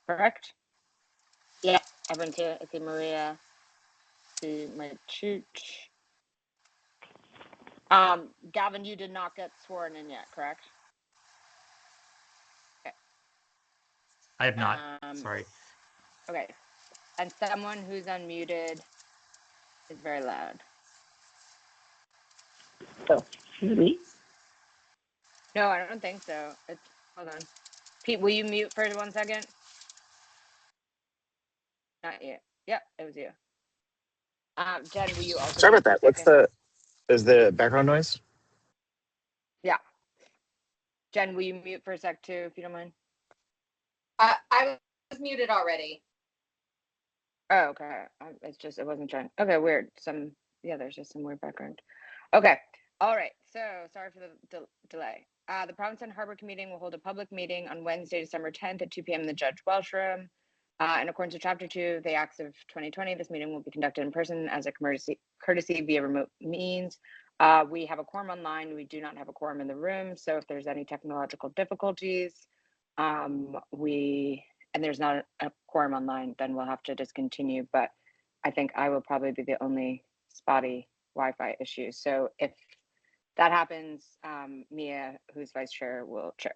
Correct? Yeah, everyone's here. I see Maria, see my chooch. Gavin, you did not get sworn in yet, correct? Okay. I have not. Sorry. Okay. And someone who's unmuted is very loud. Oh, me? No, I don't think so. Hold on. Pete, will you mute for 1 second? Not you. Yep, it was you. Jen, will you also? Sorry about that. Is the background noise? Yeah. Jen, will you mute for a sec too, if you don't mind? I was muted already. Oh, okay. It wasn't Jen. Okay, weird. There's just some weird background. Okay. All right. So sorry for the delay. The Provincetown Harbor Committee will hold a public meeting on Wednesday, December 10th at 2 p.m. in the Judge Welsh Room. In accordance with Chapter 2 of the Acts of 2020, this meeting will be conducted in person as a courtesy via remote means. We have a quorum online. We do not have a quorum in the room. So if there's any technological difficulties, and there's not a quorum online, then we'll have to discontinue. But I think I will probably be the only spotty Wi-Fi issue. So if that happens, Mia, who's vice chair, will chair.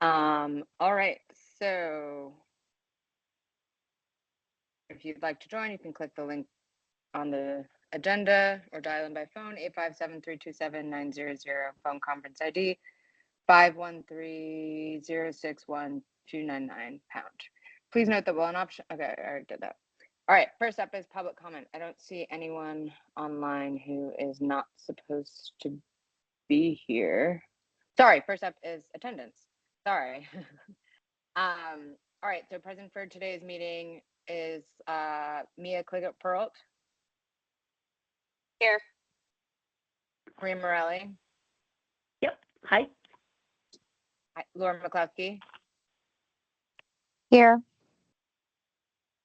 All right, so if you'd like to join, you can click the link on the agenda or dial in by phone, 857-327-900, phone conference ID 513-061-299#. Please note that while an option, okay, I already did that. All right, first up is public comment. I don't see anyone online who is not supposed to be here. Sorry, first up is attendance. Sorry. All right, so present for today's meeting is Mia Kliggett-Perlt. Here. Maria Morelli. Yep. Hi. Laura McCloskey. Here.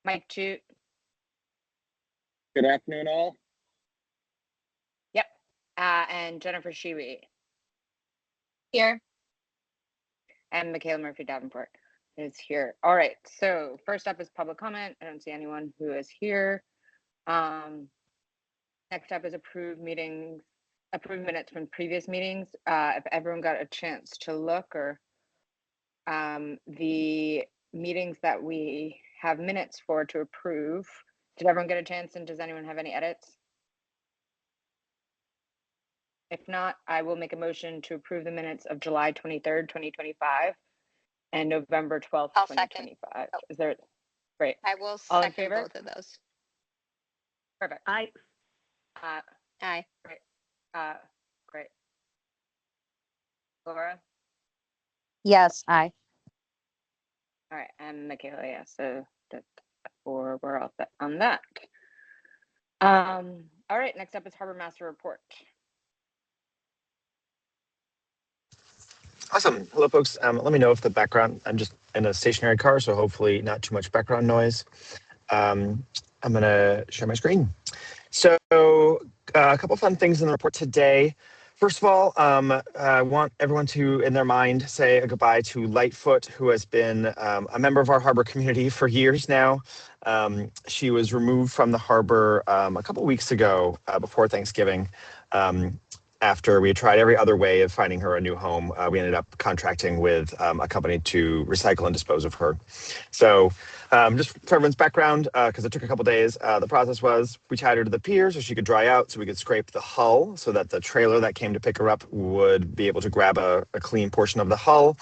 Mike Chute. Good afternoon, all. Yep. And Jennifer Shiwi. Here. And Michaela Murphy Davenport is here. All right, so first up is public comment. I don't see anyone who is here. Next up is approved minutes from previous meetings. If everyone got a chance to look, or the meetings that we have minutes for to approve, did everyone get a chance, and does anyone have any edits? If not, I will make a motion to approve the minutes of July 23rd, 2025 and November 12th, 2025. Oh. Is there, great. I will All in second favor? both of those. Perfect. Aye. Aye. Great. Great. Laura? Yes, aye. All right, and Michaela, yeah, so that's we're all set on that. All right, next up is Harbor Master Report. Awesome. Hello, folks. Let me know if the background, I'm just in a stationary car, so hopefully not too much background noise. I'm going to share my screen. So a couple fun things in the report today. First of all, I want everyone to, in their mind, say a goodbye to Lightfoot, who has been a member of our harbor community for years now. She was removed from the harbor a couple weeks ago before Thanksgiving. after we tried every other way of finding her a new home, we ended up contracting with a company to recycle and dispose of her. So just for everyone's background, because it took a couple days, the process was we tied her to the pier so she could dry out, so we could scrape the hull so that the trailer that came to pick her up would be able to grab a clean portion of the hull.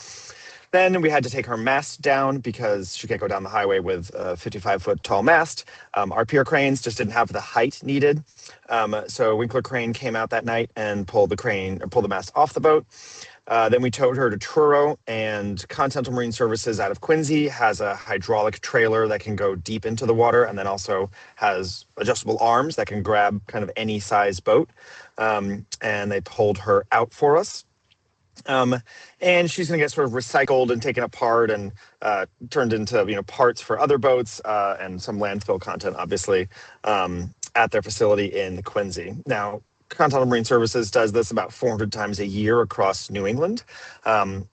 Then we had to take her mast down because she can't go down the highway with a 55-foot tall mast. Our pier cranes just didn't have the height needed. So Winkler Crane came out that night and pulled the mast off the boat. Then we towed her to Truro, and Continental Marine Services out of Quincy has a hydraulic trailer that can go deep into the water, and then also has adjustable arms that can grab kind of any size boat. And they pulled her out for us. And she's going to get sort of recycled and taken apart and turned into parts for other boats and some landfill content, obviously, at their facility in Quincy. Now, Continental Marine Services does this about 400 times a year across New England. And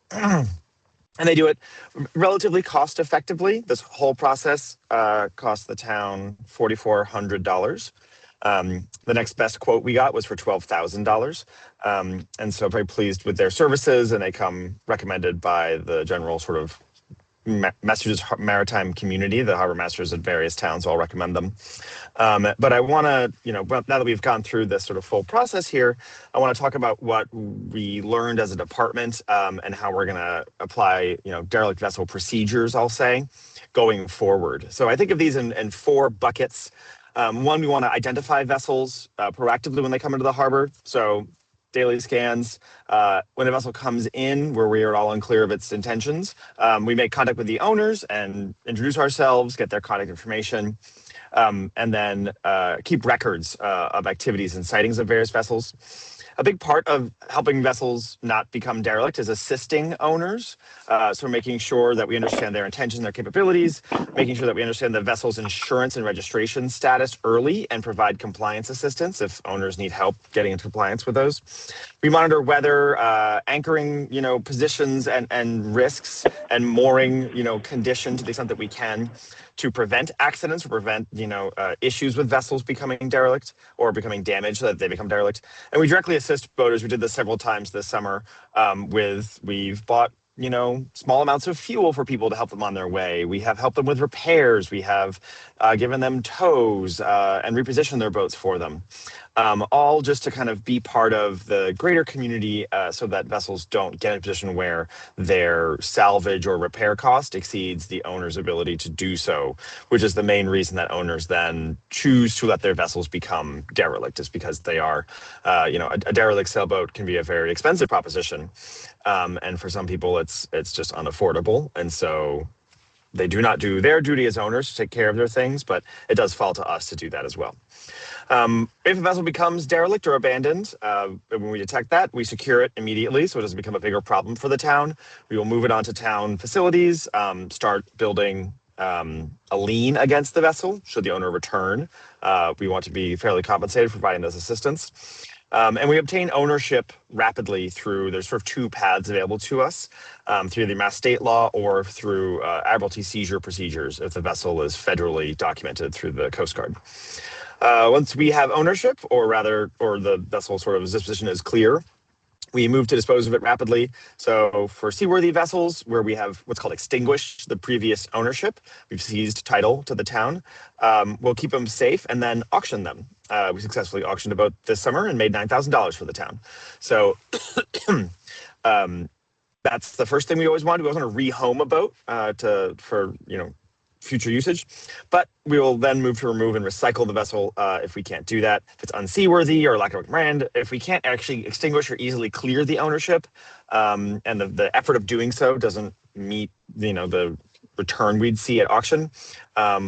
they do it relatively cost effectively. This whole process cost the town $4,400. The next best quote we got was for $12,000. And so very pleased with their services, and they come recommended by the general sort of Massachusetts maritime community. The harbor masters at various towns all recommend them. But I want to, now that we've gone through this sort of full process here, I want to talk about what we learned as a department and how we're going to apply, derelict vessel procedures, I'll say, going forward. So I think of these in four buckets. One, we want to identify vessels proactively when they come into the harbor. So daily scans. When a vessel comes in where we are all unclear of its intentions, we make contact with the owners and introduce ourselves, get their contact information, and then keep records of activities and sightings of various vessels. A big part of helping vessels not become derelict is assisting owners. So making sure that we understand their intentions, their capabilities, making sure that we understand the vessel's insurance and registration status early and provide compliance assistance if owners need help getting into compliance with those. We monitor weather, anchoring, positions and risks, and mooring, condition to the extent that we can to prevent accidents or prevent, issues with vessels becoming derelict or becoming damaged so that they become derelict. And we directly assist boaters. We did this several times this summer we've bought, small amounts of fuel for people to help them on their way. We have helped them with repairs. We have given them tows and repositioned their boats for them. All just to kind of be part of the greater community so that vessels don't get in a position where their salvage or repair cost exceeds the owner's ability to do so, which is the main reason that owners then choose to let their vessels become derelict, is because they are, a derelict sailboat can be a very expensive proposition. And for some people, it's just unaffordable. And so they do not do their duty as owners to take care of their things, but it does fall to us to do that as well. If a vessel becomes derelict or abandoned, when we detect that, we secure it immediately so it doesn't become a bigger problem for the town. We will move it onto town facilities, start building a lien against the vessel should the owner return. We want to be fairly compensated for providing this assistance. And we obtain ownership rapidly there's sort of two paths available to us, through the Mass state law or through admiralty seizure procedures if the vessel is federally documented through the Coast Guard. Once we have ownership, or the vessel sort of disposition is clear, we move to dispose of it rapidly. So for seaworthy vessels, where we have what's called extinguished the previous ownership, we've seized title to the town, we'll keep them safe and then auction them. We successfully auctioned a boat this summer and made $9,000 for the town. So that's the first thing we always want. We always want to rehome a boat for future usage, but we will then move to remove and recycle the vessel if we can't do that. If it's unseaworthy or lack of command, if we can't actually extinguish or easily clear the ownership, and the effort of doing so doesn't meet the return we'd see at auction,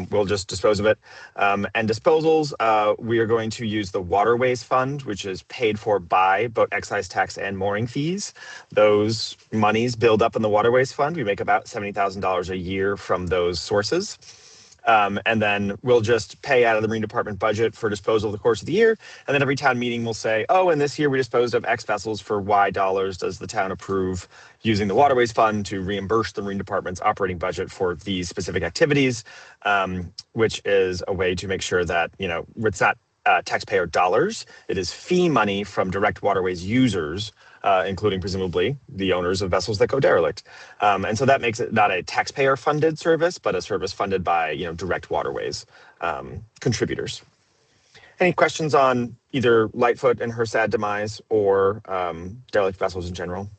we'll just dispose of it. And disposals, we are going to use the Waterways Fund, which is paid for by boat excise tax and mooring fees. Those monies build up in the Waterways Fund. We make about $70,000 a year from those sources. And then we'll just pay out of the Marine Department budget for disposal over the course of the year. And then every town meeting will say, oh, and this year we disposed of X vessels for Y dollars. Does the town approve using the Waterways Fund to reimburse the Marine Department's operating budget for these specific activities, which is a way to make sure that, it's not taxpayer dollars. It is fee money from direct waterways users, including presumably the owners of vessels that go derelict. And so that makes it not a taxpayer-funded service, but a service funded by direct waterways contributors. Any questions on either Lightfoot and her sad demise or derelict vessels in general?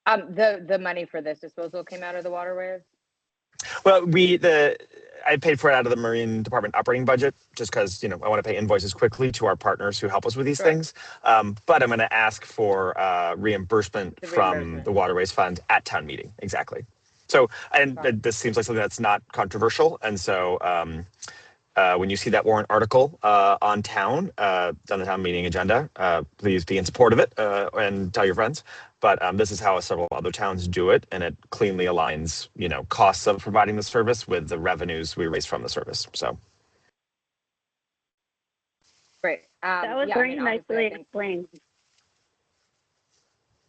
The money for this disposal came out of the waterways? Well, I paid for it out of the Marine Department operating budget just because, I want to pay invoices quickly to our partners who help us with these things. But I'm going to ask for reimbursement from the Waterways Fund at town meeting. Exactly. So, and this seems like something that's not controversial. And so when you see that warrant article on the town meeting agenda, please be in support of it and tell your friends. But this is how several other towns do it, and it cleanly aligns, costs of providing the service with the revenues we raise from the service. So, great. That was very nicely explained.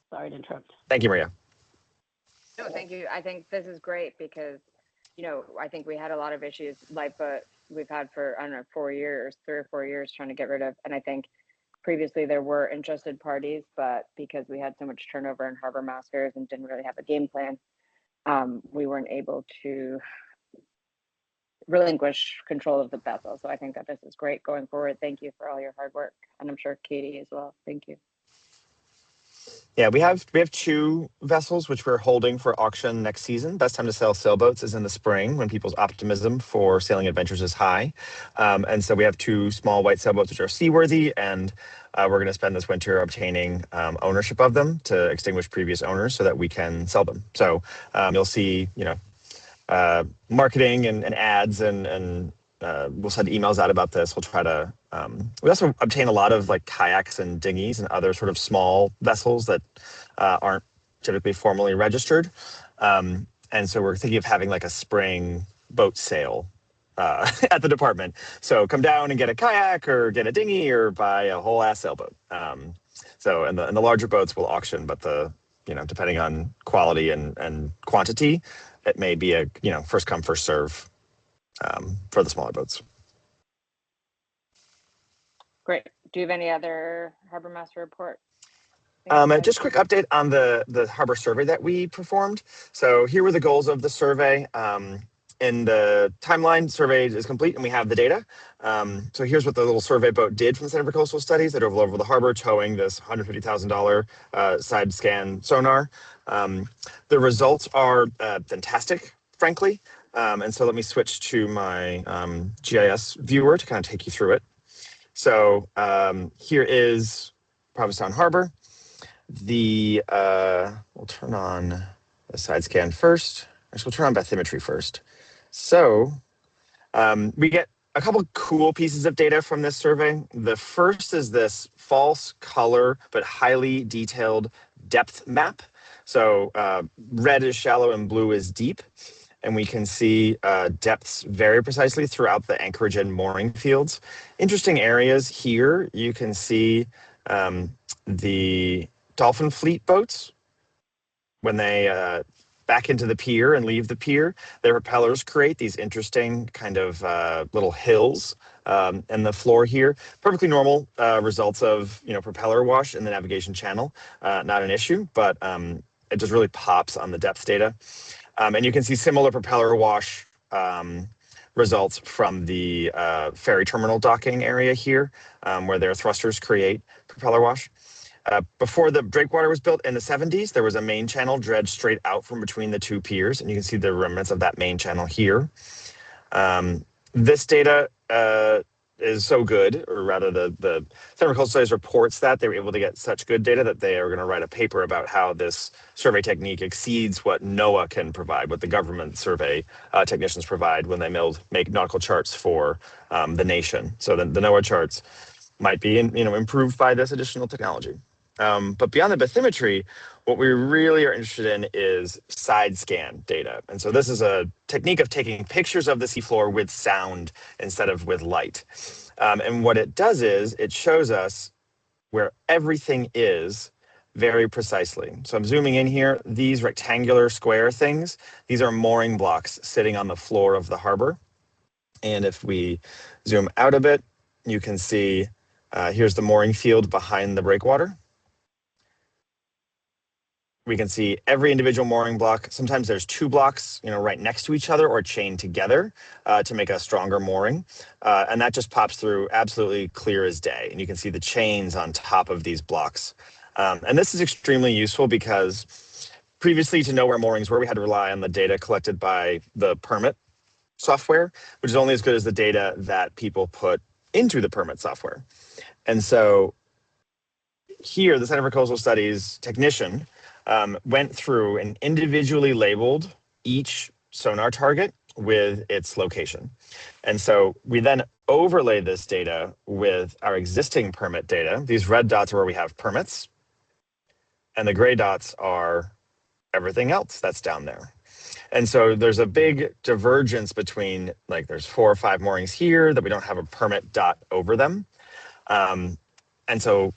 Sorry to interrupt. Thank you, Maria. No, thank you. I think this is great because, I think we had a lot of issues Lightfoot we've had for, I don't know, 3 or 4 years trying to get rid of. And I think previously there were interested parties, but because we had so much turnover in harbor masters and didn't really have a game plan, we weren't able to relinquish control of the vessel. So I think that this is great going forward. Thank you for all your hard work. And I'm sure Katie as well. Thank you. Yeah, we have 2 vessels which we're holding for auction next season. Best time to sell sailboats is in the spring when people's optimism for sailing adventures is high. And so we have 2 small white sailboats which are seaworthy, and we're going to spend this winter obtaining ownership of them to extinguish previous owners so that we can sell them. So you'll see, marketing and ads and we'll send emails out about this. We'll try to, we also obtain a lot of like kayaks and dinghies and other sort of small vessels that aren't typically formally registered. And so we're thinking of having like a spring boat sale at the department. So come down and get a kayak or get a dinghy or buy a whole ass sailboat. So and the larger boats will auction, but depending on quality and quantity, it may be a, first come, first serve for the smaller boats. Great. Do you have any other harbor master report? Just a quick update on the harbor survey that we performed. So here were the goals of the survey. In the timeline, survey is complete and we have the data. So here's what the little survey boat did from the Center for Coastal Studies. It drove over the harbor towing this $150,000 side scan sonar. The results are fantastic, frankly. And so let me switch to my GIS viewer to kind of take you through it. So here is Provincetown Harbor. We'll turn on the side scan first. Actually, we'll turn on bathymetry first. So we get a couple cool pieces of data from this survey. The first is this false color, but highly detailed depth map. So red is shallow and blue is deep. And we can see depths very precisely throughout the anchorage and mooring fields. Interesting areas here, you can see the dolphin fleet boats. When they back into the pier and leave the pier, their propellers create these interesting kind of little hills in the floor here. Perfectly normal results of propeller wash in the navigation channel. Not an issue, but it just really pops on the depth data. And you can see similar propeller wash results from the ferry terminal docking area here, where their thrusters create propeller wash. Before the breakwater was built in the 70s, there was a main channel dredged straight out from between the 2 piers, and you can see the remnants of that main channel here. This data is so good, or rather the Center for Coastal Studies reports that they were able to get such good data that they are going to write a paper about how this survey technique exceeds what NOAA can provide, what the government survey technicians provide when they make nautical charts for the nation. So the NOAA charts might be improved by this additional technology. But beyond the bathymetry, what we really are interested in is side scan data. And so this is a technique of taking pictures of the seafloor with sound instead of with light. And what it does is it shows us where everything is very precisely. So I'm zooming in here. These rectangular square things, these are mooring blocks sitting on the floor of the harbor. And if we zoom out a bit, you can see here's the mooring field behind the breakwater. We can see every individual mooring block. Sometimes there's 2 blocks, right next to each other or chained together to make a stronger mooring. And that just pops through absolutely clear as day. And you can see the chains on top of these blocks. And this is extremely useful because previously, to know where moorings were, we had to rely on the data collected by the permit software, which is only as good as the data that people put into the permit software. And so here, the Center for Coastal Studies technician went through and individually labeled each sonar target with its location. And so we then overlay this data with our existing permit data. These red dots are where we have permits, and the gray dots are everything else that's down there. And so there's a big divergence between, like, there's 4 or 5 moorings here that we don't have a permit dot over them. And so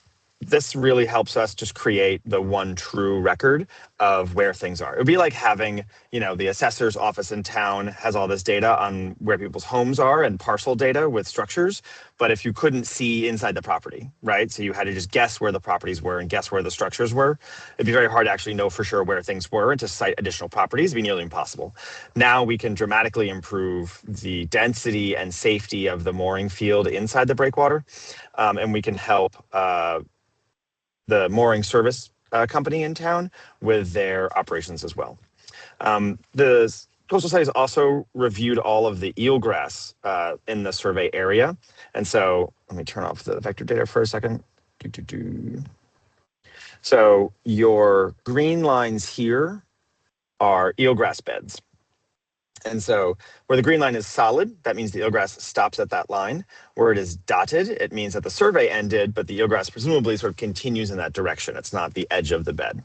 this really helps us just create the one true record of where things are. It would be like having, the assessor's office in town has all this data on where people's homes are and parcel data with structures. But if you couldn't see inside the property, right? So you had to just guess where the properties were and guess where the structures were. It'd be very hard to actually know for sure where things were, and to cite additional properties would be nearly impossible. Now we can dramatically improve the density and safety of the mooring field inside the breakwater. And we can help the mooring service company in town with their operations as well. The Coastal Studies also reviewed all of the eelgrass in the survey area. And so let me turn off the vector data for a second. So your green lines here are eelgrass beds. And so where the green line is solid, that means the eelgrass stops at that line. Where it is dotted, it means that the survey ended, but the eelgrass presumably sort of continues in that direction. It's not the edge of the bed.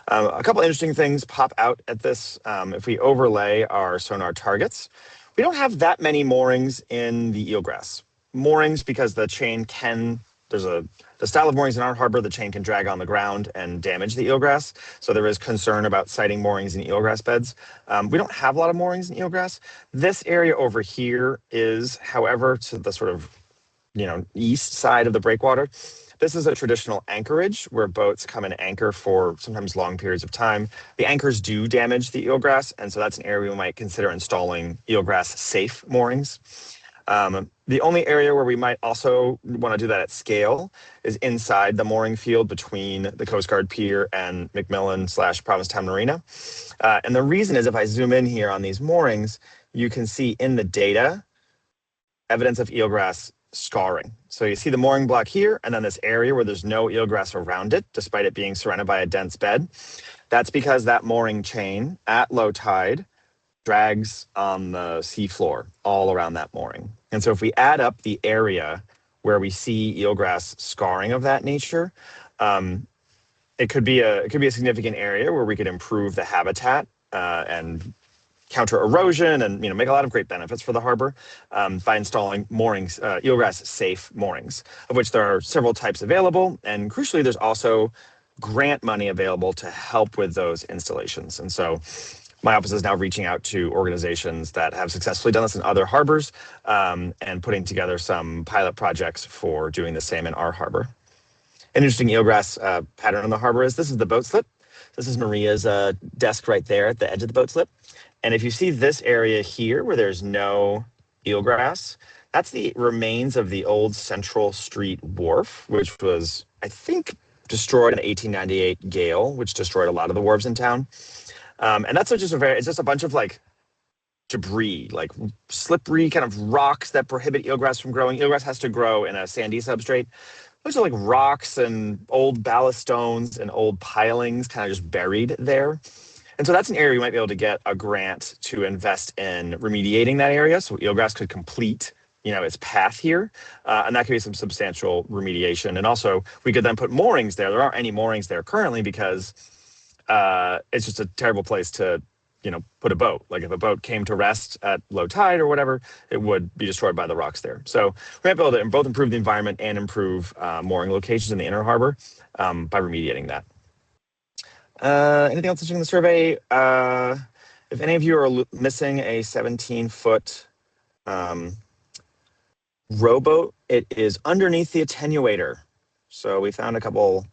A couple interesting things pop out at this. If we overlay our sonar targets, we don't have that many moorings in the eelgrass. Moorings, because the chain can, the style of moorings in our harbor, the chain can drag on the ground and damage the eelgrass. So there is concern about siting moorings in eelgrass beds. We don't have a lot of moorings in eelgrass. This area over here is, however, to the sort of, east side of the breakwater. This is a traditional anchorage where boats come and anchor for sometimes long periods of time. The anchors do damage the eelgrass, and so that's an area we might consider installing eelgrass safe moorings. The only area where we might also want to do that at scale is inside the mooring field between the Coast Guard Pier and McMillan/Provincetown Marina. And the reason is, if I zoom in here on these moorings, you can see in the data evidence of eelgrass scarring. So you see the mooring block here, and then this area where there's no eelgrass around it, despite it being surrounded by a dense bed. That's because that mooring chain at low tide drags on the seafloor all around that mooring. And so if we add up the area where we see eelgrass scarring of that nature, it could be a significant area where we could improve the habitat and counter erosion and make a lot of great benefits for the harbor by installing moorings, eelgrass safe moorings, of which there are several types available. And crucially, there's also grant money available to help with those installations. And so my office is now reaching out to organizations that have successfully done this in other harbors and putting together some pilot projects for doing the same in our harbor. An interesting eelgrass pattern on the harbor is this is the boat slip. This is Maria's desk right there at the edge of the boat slip. And if you see this area here where there's no eelgrass, that's the remains of the old Central Street Wharf, which was, I think, destroyed in the 1898 gale, which destroyed a lot of the wharves in town. And that's it's just a bunch of like debris, like slippery kind of rocks that prohibit eelgrass from growing. Eelgrass has to grow in a sandy substrate. Those are like rocks and old ballast stones and old pilings kind of just buried there. And so that's an area we might be able to get a grant to invest in remediating that area so eelgrass could complete its path here. And that could be some substantial remediation. And also we could then put moorings there. There aren't any moorings there currently because it's just a terrible place to put a boat. Like if a boat came to rest at low tide or whatever, it would be destroyed by the rocks there. So we might be able to both improve the environment and improve mooring locations in the inner harbor by remediating that. Anything else interesting in the survey? If any of you are missing a 17-foot rowboat it is underneath the attenuator. So we found a couple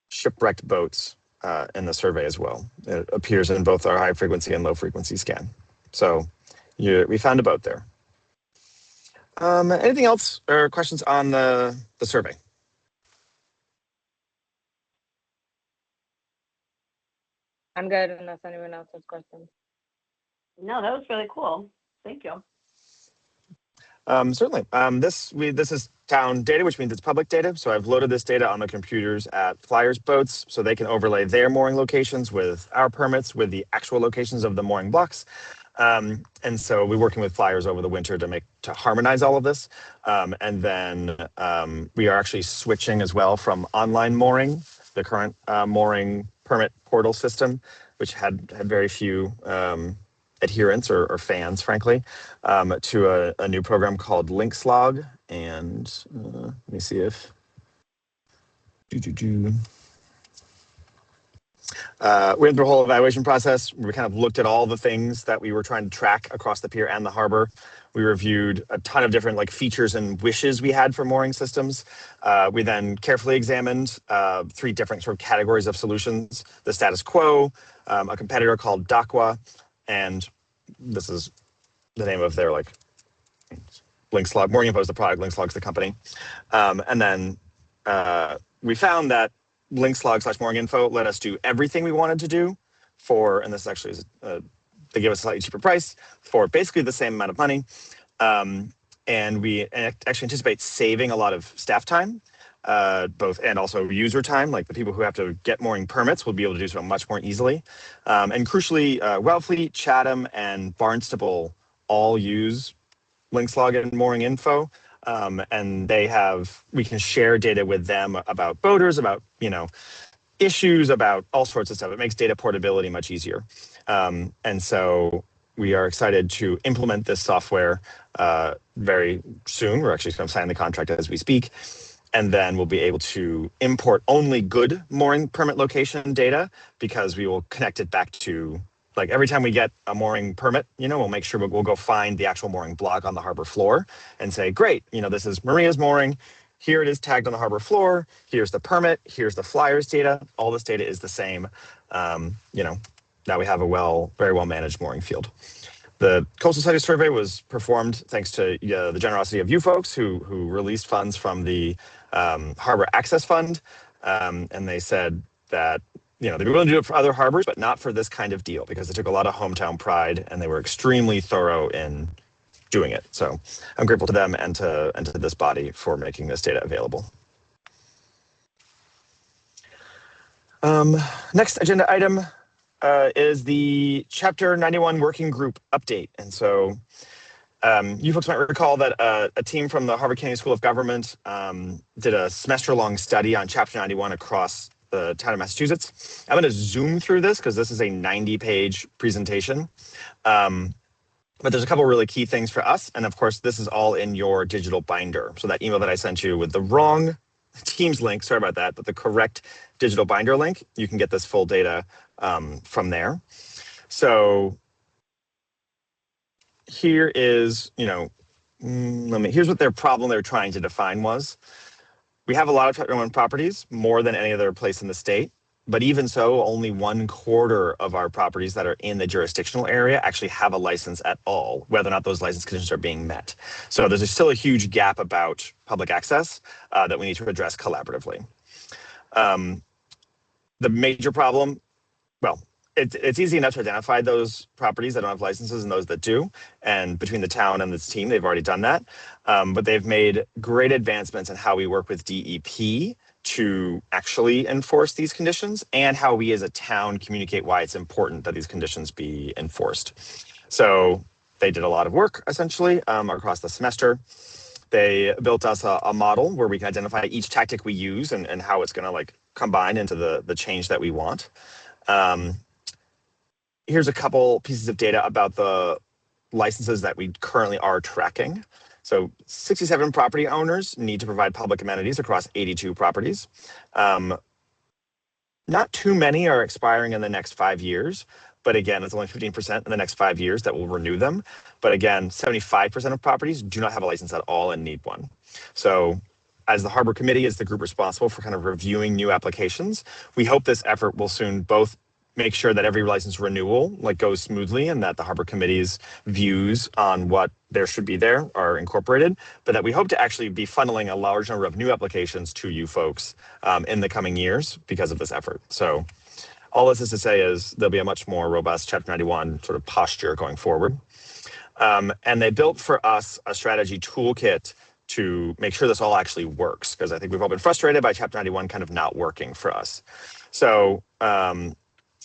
shipwrecked boats in the survey as well. It appears in both our high frequency and low frequency scan. So we found a boat there. Anything else or questions on the survey? I'm good unless anyone else has questions. No, that was really cool. Thank you. Certainly. This is town data, which means it's public data. So I've loaded this data on the computers at Flyers Boats so they can overlay their mooring locations with our permits with the actual locations of the mooring blocks. And so we're working with Flyers over the winter to harmonize all of this. And then we are actually switching as well from online mooring, the current mooring permit portal system, which had very few adherents or fans, frankly, to a new program called LinksLog. And let me see if we went through a whole evaluation process. We kind of looked at all the things that we were trying to track across the pier and the harbor. We reviewed a ton of different features and wishes we had for mooring systems. We then carefully examined 3 different sort of categories of solutions: the status quo, a competitor called Dakwa, and this is the name of their LinksLog. Mooring Info is the product, LinksLog's the company. And then we found that LinksLog/Mooring Info let us do everything we wanted to do for, and this actually is, they gave us a slightly cheaper price for basically the same amount of money. And we actually anticipate saving a lot of staff time, both and also user time. Like the people who have to get mooring permits will be able to do so much more easily. And crucially, Wellfleet, Chatham, and Barnstable all use LinksLog and Mooring Info. And we can share data with them about boaters, about, issues, about all sorts of stuff. It makes data portability much easier. And so we are excited to implement this software very soon. We're actually going to sign the contract as we speak. And then we'll be able to import only good mooring permit location data, because we will connect it back to, every time we get a mooring permit, we'll make sure we'll go find the actual mooring block on the harbor floor and say, great, this is Maria's mooring. Here it is tagged on the harbor floor. Here's the permit. Here's the Flyers data. All this data is the same. Now we have a very well managed mooring field. The Coastal Studies Survey was performed thanks to the generosity of you folks who released funds from the Harbor Access Fund. And they said that they'd be willing to do it for other harbors, but not for this kind of deal, because it took a lot of hometown pride and they were extremely thorough in doing it. So I'm grateful to them and to this body for making this data available. Next agenda item is the Chapter 91 Working Group update. And so you folks might recall that a team from the Harvard Kennedy School of Government did a semester-long study on Chapter 91 across the town of Massachusetts. I'm going to zoom through this because this is a 90-page presentation. But there's a couple really key things for us. And of course, this is all in your digital binder. So that email that I sent you with the wrong Teams link, sorry about that, but the correct digital binder link, you can get this full data from there. So here is, here's what their problem they're trying to define was. We have a lot of Chapter 91 properties, more than any other place in the state. But even so, only 1/4 of our properties that are in the jurisdictional area actually have a license at all, whether or not those license conditions are being met. So there's still a huge gap about public access that we need to address collaboratively. The major problem, it's easy enough to identify those properties that don't have licenses and those that do. And between the town and this team, they've already done that. But they've made great advancements in how we work with DEP to actually enforce these conditions, and how we as a town communicate why it's important that these conditions be enforced. So they did a lot of work essentially across the semester. They built us a model where we can identify each tactic we use and how it's going to combine into the change that we want. Here's a couple pieces of data about the licenses that we currently are tracking. So 67 property owners need to provide public amenities across 82 properties. Not too many are expiring in the next 5 years, but again, it's only 15% in the next 5 years that will renew them. But again, 75% of properties do not have a license at all and need one. So as the Harbor Committee is the group responsible for kind of reviewing new applications, we hope this effort will soon both make sure that every license renewal goes smoothly and that the Harbor Committee's views on what there should be there are incorporated, but that we hope to actually be funneling a large number of new applications to you folks in the coming years because of this effort. So all this is to say is there'll be a much more robust Chapter 91 sort of posture going forward. And they built for us a strategy toolkit to make sure this all actually works, because I think we've all been frustrated by Chapter 91 kind of not working for us. So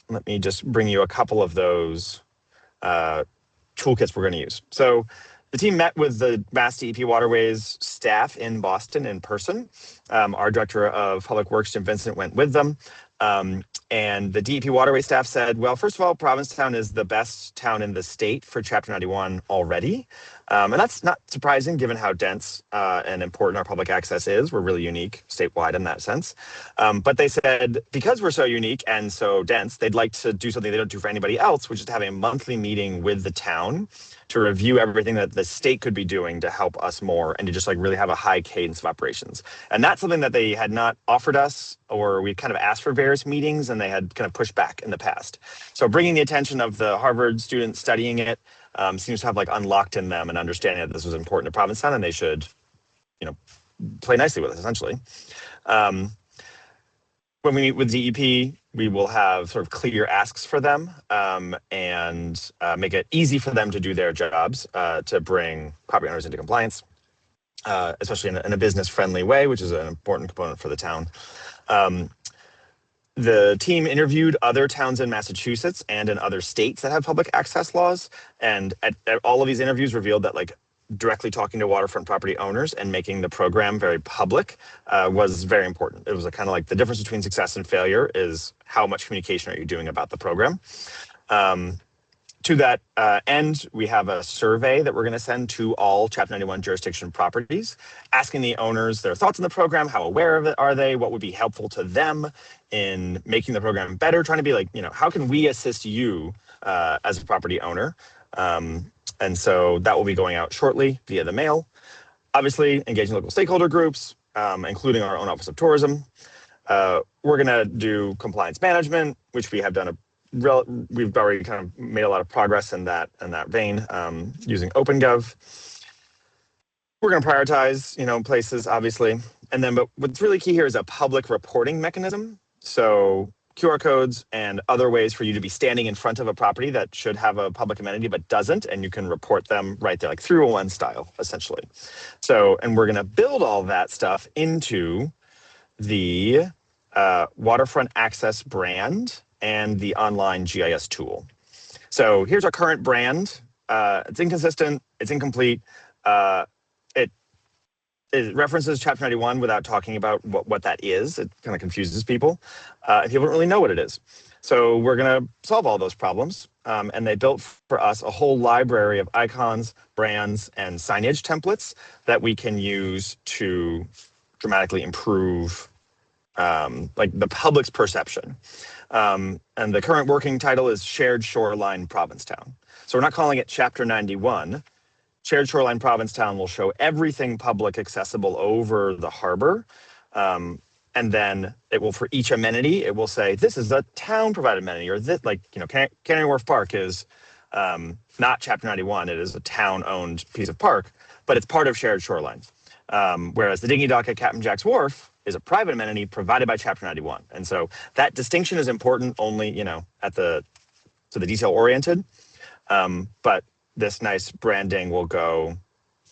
let me just bring you a couple of those toolkits we're going to use. So the team met with the Mass DEP Waterways staff in Boston in person. Our Director of Public Works, Jim Vincent, went with them. And the DEP Waterway staff said, well, first of all, Provincetown is the best town in the state for Chapter 91 already. And that's not surprising given how dense and important our public access is. We're really unique statewide in that sense. But they said, because we're so unique and so dense, they'd like to do something they don't do for anybody else, which is to have a monthly meeting with the town to review everything that the state could be doing to help us more and to just really have a high cadence of operations. And that's something that they had not offered us, or we kind of asked for various meetings and they had kind of pushed back in the past. So bringing the attention of the Harvard students studying it seems to have unlocked in them an understanding that this was important to Provincetown and they should, play nicely with us essentially. When we meet with DEP, we will have sort of clear asks for them and make it easy for them to do their jobs to bring property owners into compliance, especially in a business-friendly way, which is an important component for the town. The team interviewed other towns in Massachusetts and in other states that have public access laws, and at all of these interviews revealed that directly talking to waterfront property owners and making the program very public was very important. It was kind of the difference between success and failure is how much communication are you doing about the program. To that end, we have a survey that we're going to send to all Chapter 91 jurisdiction properties, asking the owners their thoughts on the program, how aware of it are they, what would be helpful to them in making the program better, trying to be how can we assist you as a property owner? And so that will be going out shortly via the mail. Obviously, engaging local stakeholder groups, including our own Office of Tourism. We're going to do compliance management, which we have done we've already kind of made a lot of progress in that vein using OpenGov. We're going to prioritize, places, obviously. And then, but what's really key here is a public reporting mechanism. So QR codes and other ways for you to be standing in front of a property that should have a public amenity but doesn't, and you can report them right there, 301 style, essentially. So, and we're going to build all that stuff into the waterfront access brand and the online GIS tool. So here's our current brand. It's inconsistent, it's incomplete. It references Chapter 91 without talking about what that is. It kind of confuses people. And people don't really know what it is. So we're going to solve all those problems. And they built for us a whole library of icons, brands, and signage templates that we can use to dramatically improve the public's perception. And the current working title is Shared Shoreline Provincetown. So we're not calling it Chapter 91. Shared Shoreline Provincetown will show everything public accessible over the harbor. And then it will, for each amenity, it will say, this is a town provided amenity, or this, Canary Wharf Park is not Chapter 91. It is a town owned piece of park, but it's part of Shared Shorelines. Whereas the dinghy dock at Captain Jack's Wharf is a private amenity provided by Chapter 91. And so that distinction is important only, at the detail oriented. But this nice branding will go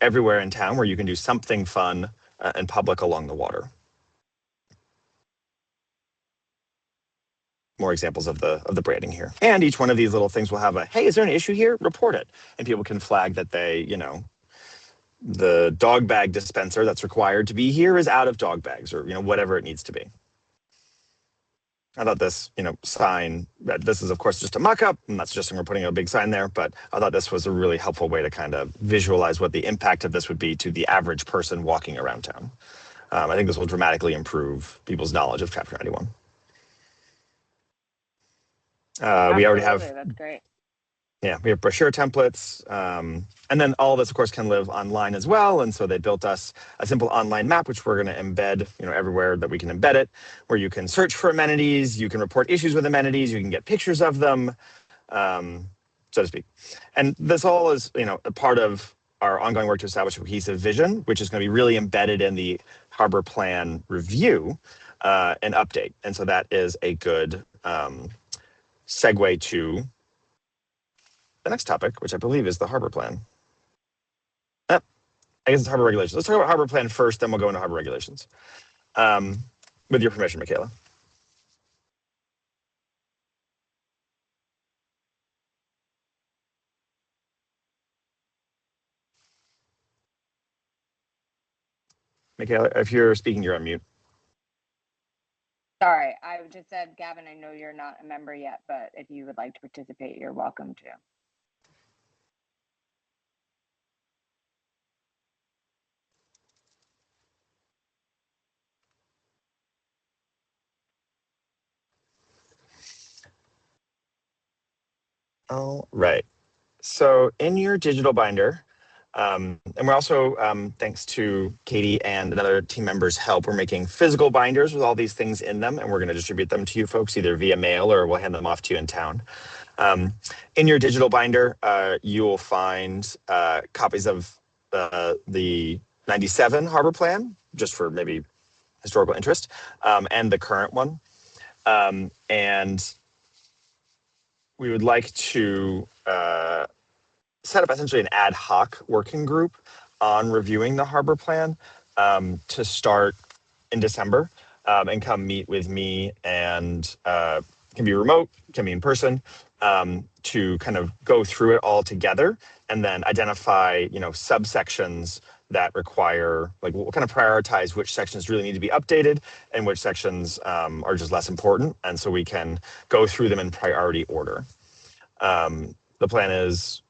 everywhere in town where you can do something fun and public along the water. More examples of the branding here. And each one of these little things will have a, hey, is there an issue here? Report it. And people can flag that they, the dog bag dispenser that's required to be here is out of dog bags, or, whatever it needs to be. I thought this, sign, this is of course just a mock-up. I'm not suggesting we're putting a big sign there, but I thought this was a really helpful way to kind of visualize what the impact of this would be to the average person walking around town. I think this will dramatically improve people's knowledge of Chapter 91. We already have, That's great. yeah, we have brochure templates. And then all of this, of course, can live online as well. And so they built us a simple online map, which we're going to embed, everywhere that we can embed it, where you can search for amenities, you can report issues with amenities, you can get pictures of them, so to speak. And this all is, a part of our ongoing work to establish a cohesive vision, which is going to be really embedded in the harbor plan review and update. And so that is a good segue to the next topic, which I believe is the harbor plan. I guess it's harbor regulations. Let's talk about harbor plan first, then we'll go into harbor regulations. With your permission, Michaela. Michaela, if you're speaking, you're on mute. Sorry, I just said, Gavin, I know you're not a member yet, but if you would like to participate, you're welcome to. All right. So in your digital binder, and we're also, thanks to Katie and another team member's help, we're making physical binders with all these things in them, and we're going to distribute them to you folks either via mail or we'll hand them off to you in town. In your digital binder, you will find copies of the 97 harbor plan, just for maybe historical interest, and the current one. And we would like to set up essentially an ad hoc working group on reviewing the harbor plan to start in December and come meet with me, and can be remote, can be in person, to kind of go through it all together and then identify, subsections that require, like, we'll kind of prioritize which sections really need to be updated and which sections are just less important. And so we can go through them in priority order. The plan is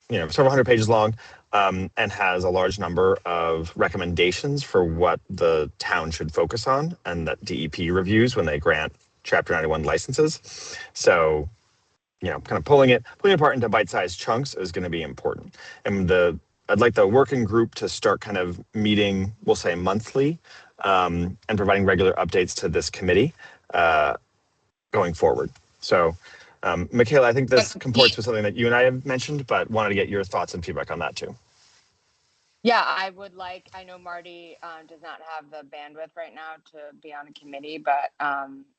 several hundred pages long, and has a large number of recommendations for what the town should focus on and that DEP reviews when they grant Chapter 91 licenses. So, kind of pulling it apart into bite-sized chunks is going to be important. And I'd like the working group to start kind of meeting, we'll say monthly, and providing regular updates to this committee going forward. So, Michaela, I think this comports with something that you and I have mentioned, but wanted to get your thoughts and feedback on that too. Yeah, I know Marty does not have the bandwidth right now to be on a committee, but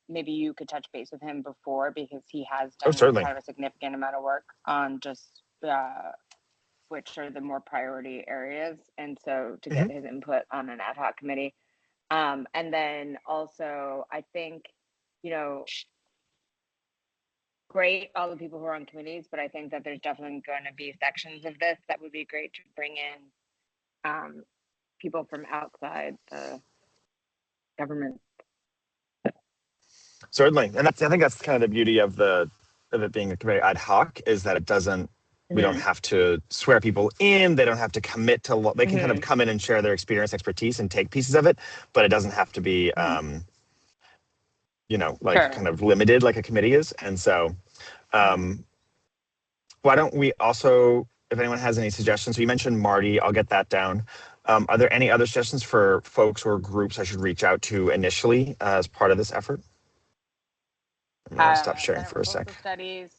maybe you could touch base with him before, because he has done certainly. kind of a significant amount of work on just which are the more priority areas. And so to get his input on an ad hoc committee. And then also, I think, great, all the people who are on committees, but I think that there's definitely going to be sections of this that would be great to bring in people from outside the government. Certainly, and I think that's kind of the beauty of it being a committee ad hoc, is that it doesn't. We don't have to swear people in. They don't have to commit to. They can kind of come in and share their experience, expertise, and take pieces of it, but it doesn't have to be, kind of limited like a committee is. And so, why don't we also, if anyone has any suggestions, so you mentioned Marty, I'll get that down. Are there any other suggestions for folks or groups I should reach out to initially as part of this effort? I'm going to stop sharing for a sec. Studies.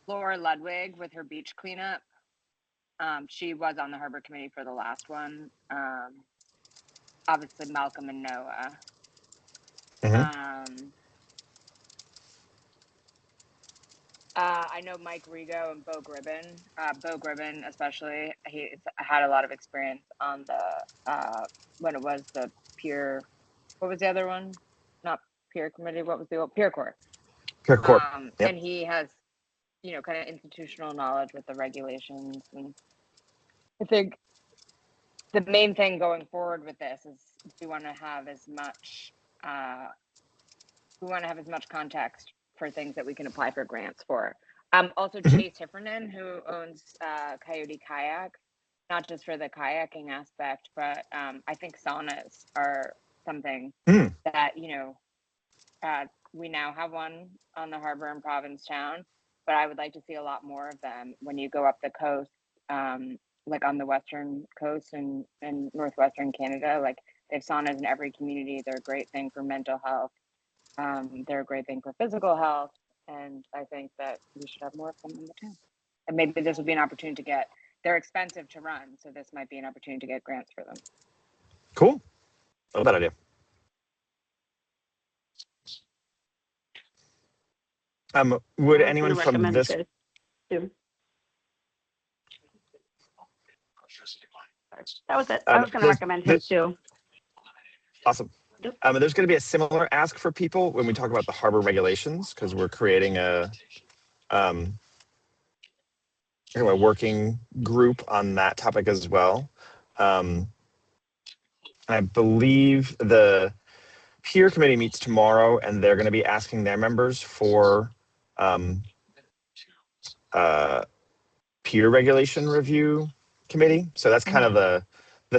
Laura Ludwig with her beach cleanup. She was on the harbor committee for the last one. Obviously Malcolm and Noah. I know Mike Rigo and Bo Gribben. Bo Gribben especially, he had a lot of experience on the when it was the peer. What was the other one? Not peer committee. What was the old peer corps? Peer corps. And he has, kind of institutional knowledge with the regulations. And I think the main thing going forward with this is we want to have as much context for things that we can apply for grants for. Also Chase Heffernan, who owns Coyote Kayak, not just for the kayaking aspect, but I think saunas are something that, we now have one on the harbor in Provincetown, but I would like to see a lot more of them when you go up the coast, like on the western coast and northwestern Canada. Like they have saunas in every community. They're a great thing for mental health. They're a great thing for physical health, and I think that we should have more of them in the town. And maybe this would be an opportunity to get. They're expensive to run, so this might be an opportunity to get grants for them. Cool. Love that idea. Would anyone from this? Too. That was it. I was going to recommend him too. Awesome. There's going to be a similar ask for people when we talk about the harbor regulations, because we're creating a working group on that topic as well. I believe the peer committee meets tomorrow, and they're going to be asking their members for peer regulation review committee. So that's kind of the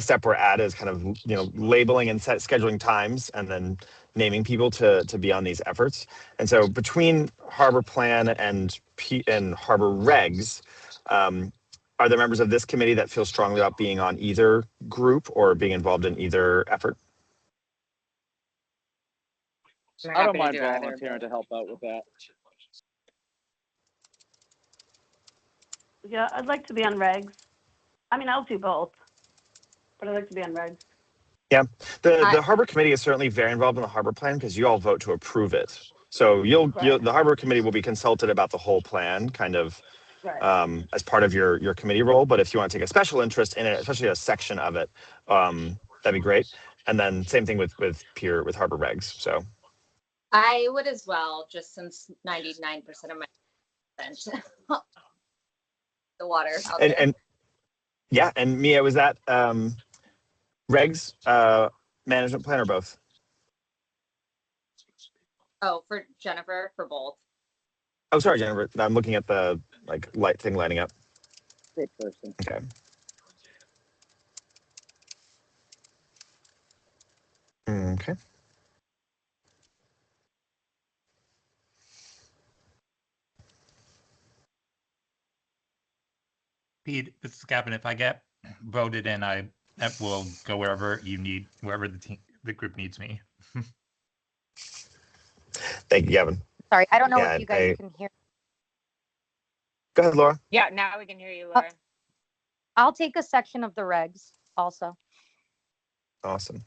step we're at, is kind of, you know, labeling and scheduling times and then naming people to be on these efforts. And so between harbor plan and harbor regs, are there members of this committee that feel strongly about being on either group or being involved in either effort? I don't mind volunteering to help out with that. Yeah, I'd like to be on regs. I mean, I'll do both, but I'd like to be on regs. Yeah, the harbor committee is certainly very involved in the harbor plan because you all vote to approve it. So the harbor committee will be consulted about the whole plan, kind of as part of your committee role. But if you want to take a special interest in it, especially a section of it, that'd be great. And then same thing with harbor regs. So I would as well, just since 99% of my spent the water out there. And yeah, and Mia, was that regs, management plan, or both? Oh, for Jennifer, for both. Oh, sorry, Jennifer. I'm looking at the light thing lighting up. Great person. Okay. Okay. Pete, this is Gavin. If I get voted in, I will go wherever you need, wherever the group needs me. Thank you, Gavin. Sorry, I don't know if you guys can hear. Go ahead, Laura. Yeah, now we can hear you, Laura. I'll take a section of the regs also. Awesome.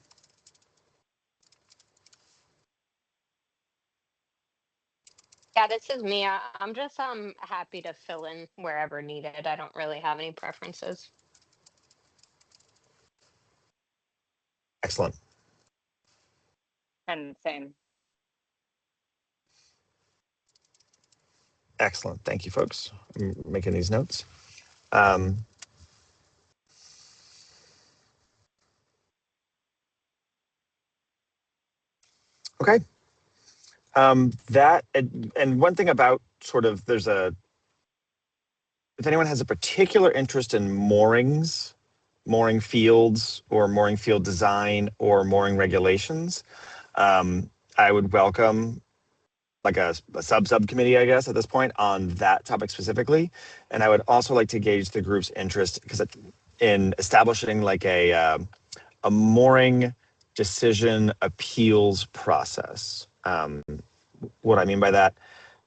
Yeah, this is Mia. I'm just happy to fill in wherever needed. I don't really have any preferences. Excellent. And same. Excellent. Thank you, folks. I'm making these notes. Okay. That and one thing about sort of if anyone has a particular interest in moorings, mooring fields, or mooring field design, or mooring regulations, I would welcome like a subcommittee, I guess, at this point on that topic specifically. And I would also like to gauge the group's interest in establishing like a mooring decision appeals process. What I mean by that,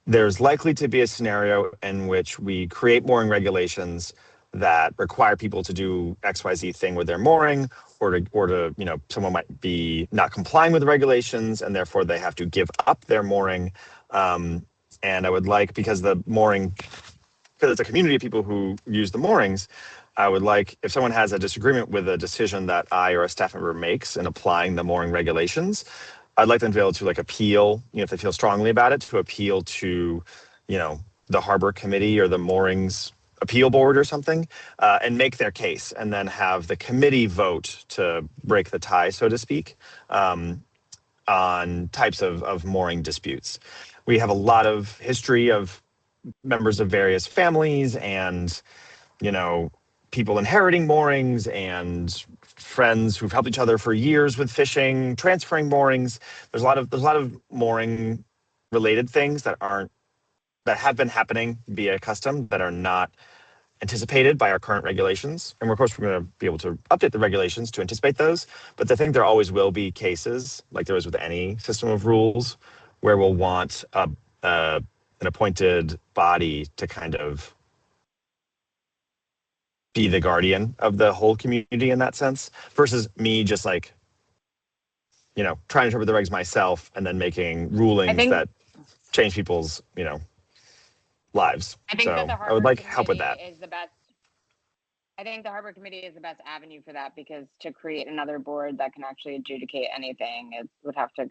there's likely to be a scenario in which we create mooring regulations that require people to do XYZ thing with their mooring, or to someone might be not complying with the regulations and therefore they have to give up their mooring. And I would like, because it's a community of people who use the moorings, I would like, if someone has a disagreement with a decision that I or a staff member makes in applying the mooring regulations, I'd like them to be able to appeal, if they feel strongly about it, to appeal to, the harbor committee or the moorings appeal board or something, and make their case, and then have the committee vote to break the tie, so to speak, on types of mooring disputes. We have a lot of history of members of various families and, people inheriting moorings and friends who've helped each other for years with fishing, transferring moorings. There's a lot of mooring related things that have been happening via custom that are not anticipated by our current regulations. And of course, we're going to be able to update the regulations to anticipate those. But I think there always will be cases, like there is with any system of rules, where we'll want an appointed body to kind of be the guardian of the whole community in that sense, versus me just like, trying to interpret the regs myself and then making rulings that change people's, lives. I think So that the I harbor would like help with committee that. is the best. I think the harbor committee is the best avenue for that, because to create another board that can actually adjudicate anything, it would have to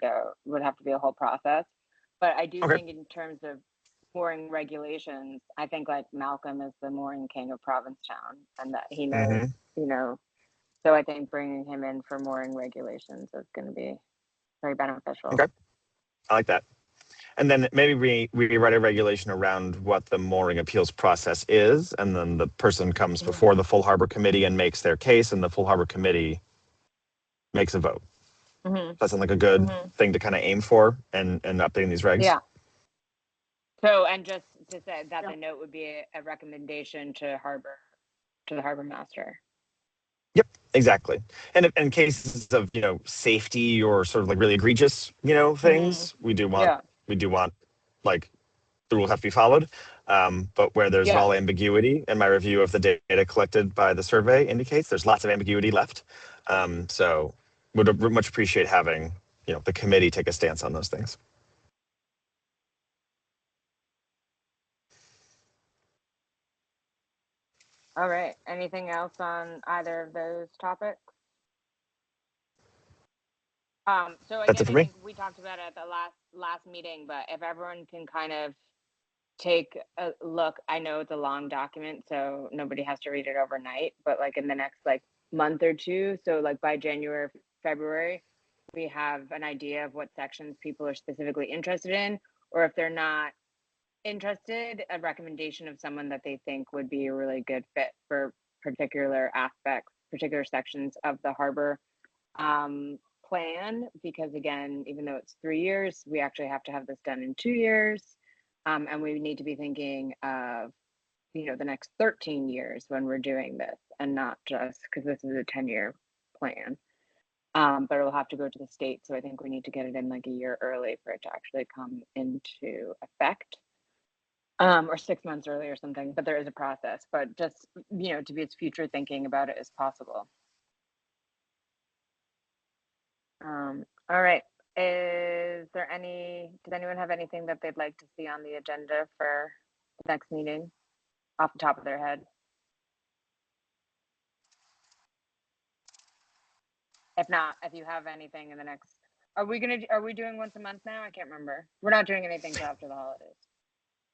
be a whole process. But I do Okay. think in terms of mooring regulations, I think like Malcolm is the mooring king of Provincetown, and that he knows, so I think bringing him in for mooring regulations is going to be very beneficial. Okay. I like that. And then maybe we write a regulation around what the mooring appeals process is, and then the person comes before the full harbor committee and makes their case, and the full harbor committee makes a vote. That sounds like a good thing to kind of aim for and updating these regs. Yeah. So, and just to say that the note would be a recommendation to the harbor master. Yep, exactly. And in cases of safety or sort of like really egregious things, we do want like the rules have to be followed. But where there's all ambiguity, and my review of the data collected by the survey indicates there's lots of ambiguity left. So would much appreciate having the committee take a stance on those things. All right. Anything else on either of those topics? So again, That's it for I me. think we talked about it at the last meeting, but if everyone can kind of take a look, I know it's a long document, so nobody has to read it overnight, but like in the next like month or two, so like by January, February, we have an idea of what sections people are specifically interested in, or if they're not interested, a recommendation of someone that they think would be a really good fit for particular aspects, particular sections of the harbor plan. Because again, even though it's 3 years, we actually have to have this done in 2 years. And we need to be thinking of, the next 13 years when we're doing this, and not just because this is a 10-year plan. But it'll have to go to the state. So I think we need to get it in like a year early for it to actually come into effect. Or 6 months early or something, but there is a process, but just, to be as future thinking about it as possible. All right. Does anyone have anything that they'd like to see on the agenda for the next meeting off the top of their head? If not, if you have anything in the next, are we doing once a month now? I can't remember. We're not doing anything till after the holidays.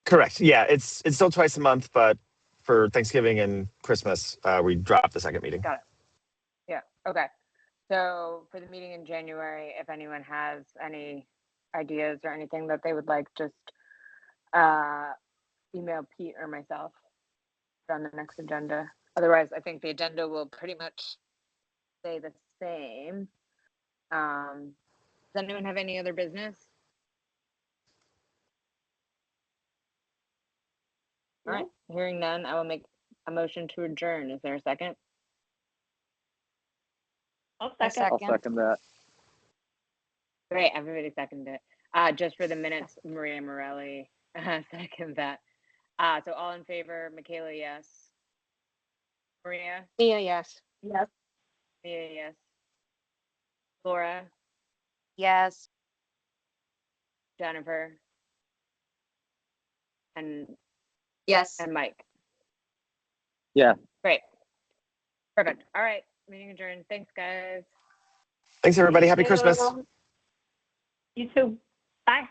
Correct. Yeah, it's still twice a month, but for Thanksgiving and Christmas, we dropped the second meeting. Got it. Yeah. Okay. So for the meeting in January, if anyone has any ideas or anything that they would like, just email Pete or myself on the next agenda. Otherwise, I think the agenda will pretty much stay the same. Does anyone have any other business? All right, hearing none, I will make a motion to adjourn. Is there a second? I'll A second. I'll second that. Great, everybody seconded it. Just for the minutes, Maria Morelli second that. So all in favor, Michaela, yes. Maria? Mia, yes. Yes. Mia, yes. Laura? Yes. Jennifer? And Yes. Mike? Yeah. Great. Perfect. All right, meeting adjourned. Thanks, guys. Thanks, everybody. Happy You Christmas. too. You too. Bye.